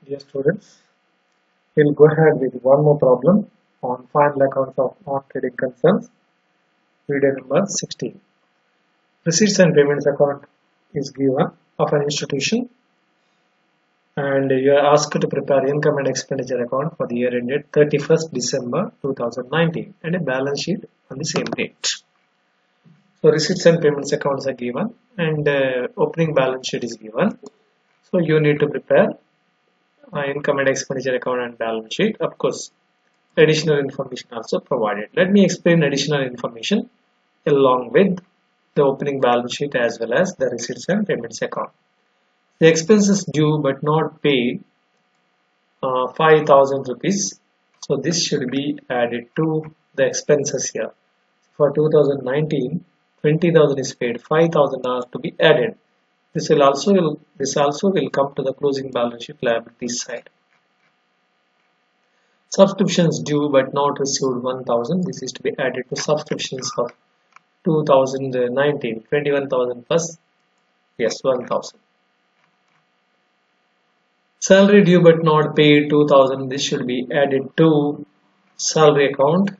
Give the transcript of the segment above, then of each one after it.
Dear students, we'll go ahead with one more problem on final accounts of non-trading concerns, video number 16. Receipts and payments account is given of an institution and you are asked to prepare income and expenditure account for the year ended 31st December 2019 and a balance sheet on the same date. So receipts and payments accounts are given and opening balance sheet is given. So you need to prepare income and expenditure account and balance sheet. Of course, additional information also provided. Let me explain additional information along with the opening balance sheet as well as the receipts and payments account. The expenses due but not paid 5,000 rupees. So this should be added to the expenses here. For 2019, 20,000 is paid, 5,000 are to be added. This also will come to the closing balance sheet liabilities side. Subscriptions due but not received 1,000. This is to be added to subscriptions of 2019. 21,000 plus, yes, 1,000. Salary due but not paid 2,000. This should be added to salary account.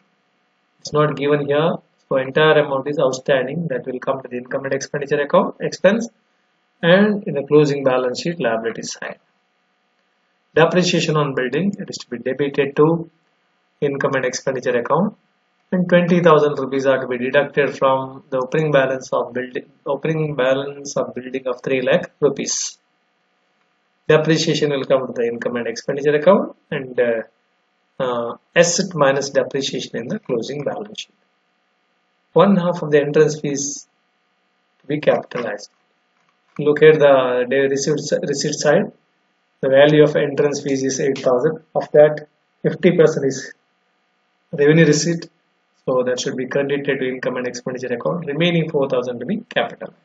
It's not given here. So entire amount is outstanding. That will come to the income and expenditure account expense and in the closing balance sheet liability side. Depreciation on building, it is to be debited to income and expenditure account, and 20,000 rupees are to be deducted from the opening balance of building of 3 lakh rupees. Depreciation will come to the income and expenditure account and asset minus depreciation in the closing balance sheet. 1/2 of the entrance fees to be capitalized. Look at the receipt side. The value of entrance fees is 8,000. Of that, 50% is revenue receipt. So that should be credited to income and expenditure account. Remaining 4,000 to be capitalized.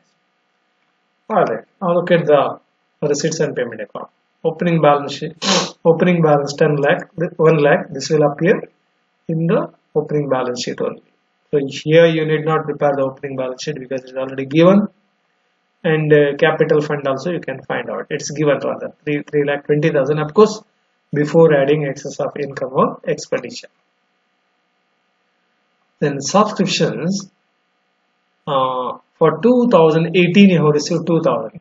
Alright, now look at the receipts and payment account. Opening balance sheet, opening balance 10 lakh, 1 lakh. This will appear in the opening balance sheet only. So here you need not prepare the opening balance sheet because it is already given. And capital fund also you can find out. It's given rather 3,20,000, of course, before adding excess of income or expenditure. Then subscriptions for 2018 you have received 2,000.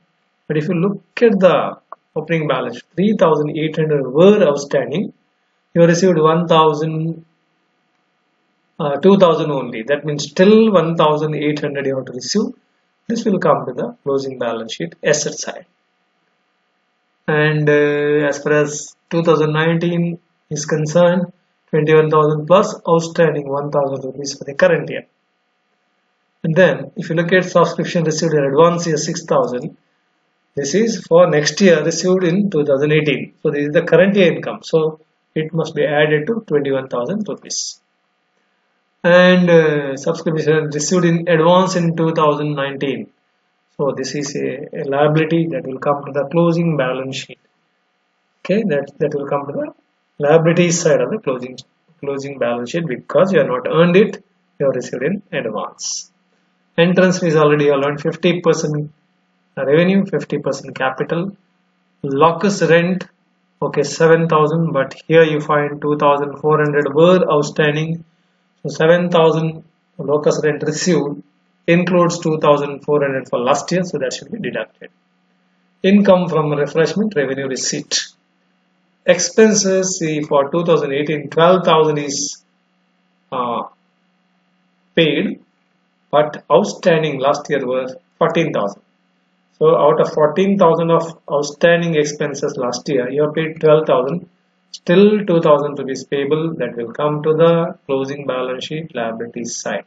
But if you look at the opening balance, 3,800 were outstanding. You received 2,000 only. That means still 1,800 you have to receive. This will come to the closing balance sheet asset side. And as far as 2019 is concerned, 21,000 plus outstanding 1,000 rupees for the current year. And then if you look at subscription received in advance year 6,000, this is for next year received in 2018. So this is the current year income. So it must be added to 21,000 rupees. And subscription received in advance in 2019. So this is a liability that will come to the closing balance sheet. Okay, that will come to the liability side of the closing balance sheet because you have not earned it, you have received in advance. Entrance fee is already allowed 50% revenue, 50% capital. Locus rent, okay, 7,000, but here you find 2,400 were outstanding. So 7,000 locus rent received includes 2,400 for last year, so that should be deducted. Income from refreshment revenue receipt. Expenses, see, for 2018, 12,000 is paid, but outstanding last year was 14,000. So out of 14,000 of outstanding expenses last year, you have paid 12,000. Still 2,000 rupees payable that will come to the closing balance sheet liabilities side.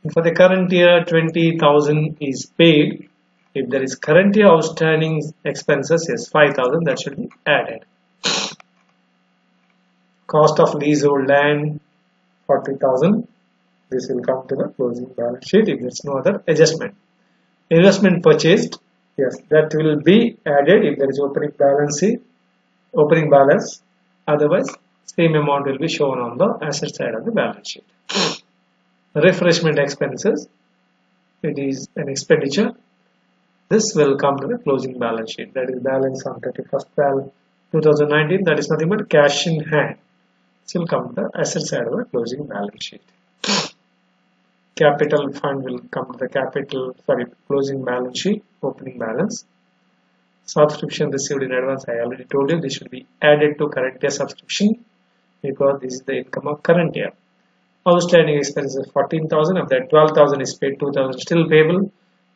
And for the current year, 20,000 is paid. If there is current year outstanding expenses, yes, 5,000 that should be added. Cost of leasehold land, 40,000. This will come to the closing balance sheet if there is no other adjustment. Investment purchased, yes, that will be added if there is opening balance. Otherwise, same amount will be shown on the asset side of the balance sheet. Refreshment expenses, it is an expenditure. This will come to the closing balance sheet. That is balance on 31st 2019, that is nothing but cash in hand. This will come to the asset side of the closing balance sheet. Capital fund will come to the closing balance sheet, opening balance. Subscription received in advance, I already told you, this should be added to current year subscription because this is the income of current year. Outstanding expenses 14,000, of that 12,000 is paid, 2,000 still payable.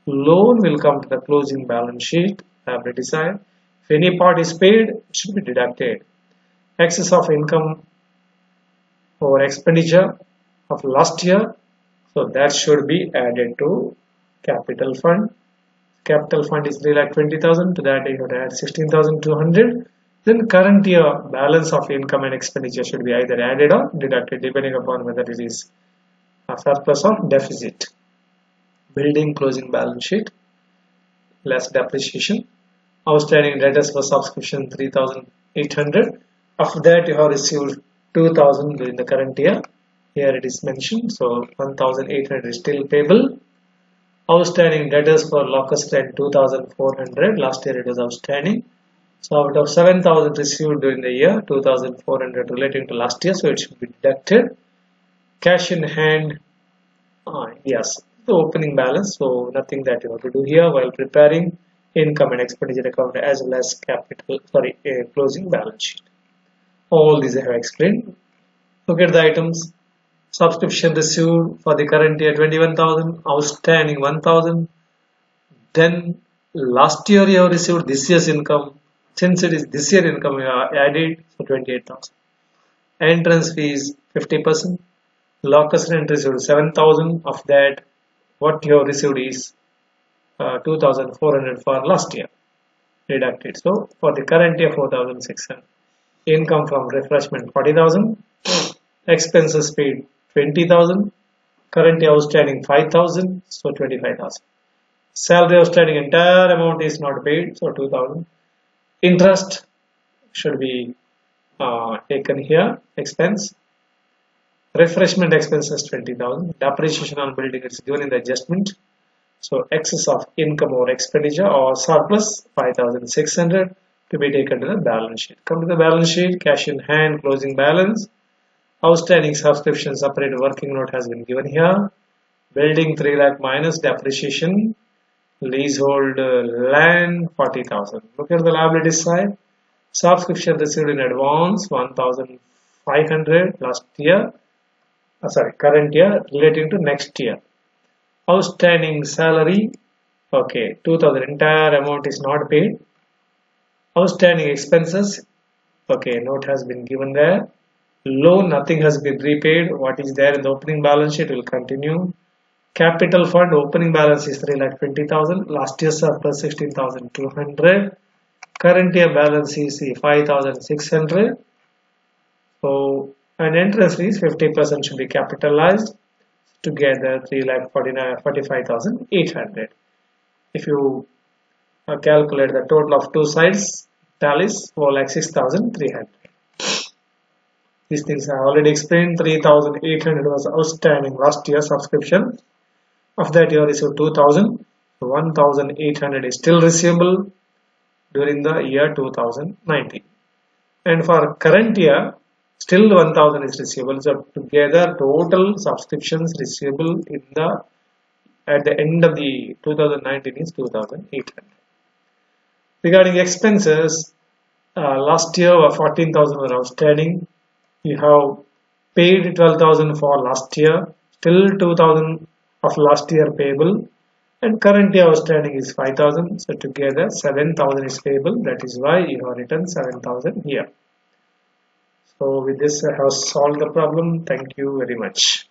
Loan will come to the closing balance sheet, liability side. If any part is paid, it should be deducted. Excess of income or expenditure of last year, so that should be added to capital fund. Capital fund is 3,20,000, to that you have to add 16,200. Then current year balance of income and expenditure should be either added or deducted depending upon whether it is a surplus or deficit. Building closing balance sheet, less depreciation. Outstanding debtors for subscription 3,800. Of that you have received 2,000 during the current year. Here it is mentioned, so 1,800 is still payable. Outstanding debtors for locus rent 2,400. Last year it was outstanding. So out of 7,000 received during the year, 2,400 relating to last year, so it should be deducted. Cash in hand, yes, the opening balance, so nothing that you have to do here while preparing income and expenditure account as well as closing balance sheet. All these I have explained. Look at the items. Subscription received for the current year 21,000, outstanding 1,000. Then last year you have received this year's income. Since it is this year income you have added, so 28,000. Entrance fees 50%. Locus rent received 7,000. Of that, what you have received is 2,400 for last year deducted. So for the current year 4,600. Income from refreshment 40,000. Expenses paid 20,000. Current year outstanding 5,000, so 25,000. Salary outstanding entire amount is not paid, so 2,000. Interest should be taken here, expense. Refreshment expenses 20,000. Depreciation on building is given in the adjustment. So excess of income or expenditure or surplus 5,600 to be taken to the balance sheet. Come to the balance sheet, cash in hand, closing balance. Outstanding subscription separate working note has been given here. Building 3 lakh minus depreciation. Leasehold land 40,000. Look at the liability side. Subscription received in advance 1,500 last year. Current year relating to next year. Outstanding salary, 2,000. Entire amount is not paid. Outstanding expenses, note has been given there. Loan, nothing has been repaid. What is there in the opening balance sheet will continue. Capital fund opening balance is 3,20,000. Last year surplus 16,200. Current year balance is 5,600. So an entrance fees 50% should be capitalized. Together 3,45,800. If you calculate the total of two sides, tallies 4,06,300. These things I already explained. 3,800 was outstanding last year subscription. Of that you have received 2,000. 1,800 is still receivable during the year 2019. And for current year, still 1,000 is receivable. So together total subscriptions receivable at the end of the 2019 is 2,800. Regarding expenses, last year 14,000 were outstanding. You have paid 12,000 for last year, still 2,000 of last year payable, and current year outstanding is 5,000. So together 7,000 is payable. That is why you have written 7,000 here. So with this I have solved the problem. Thank you very much.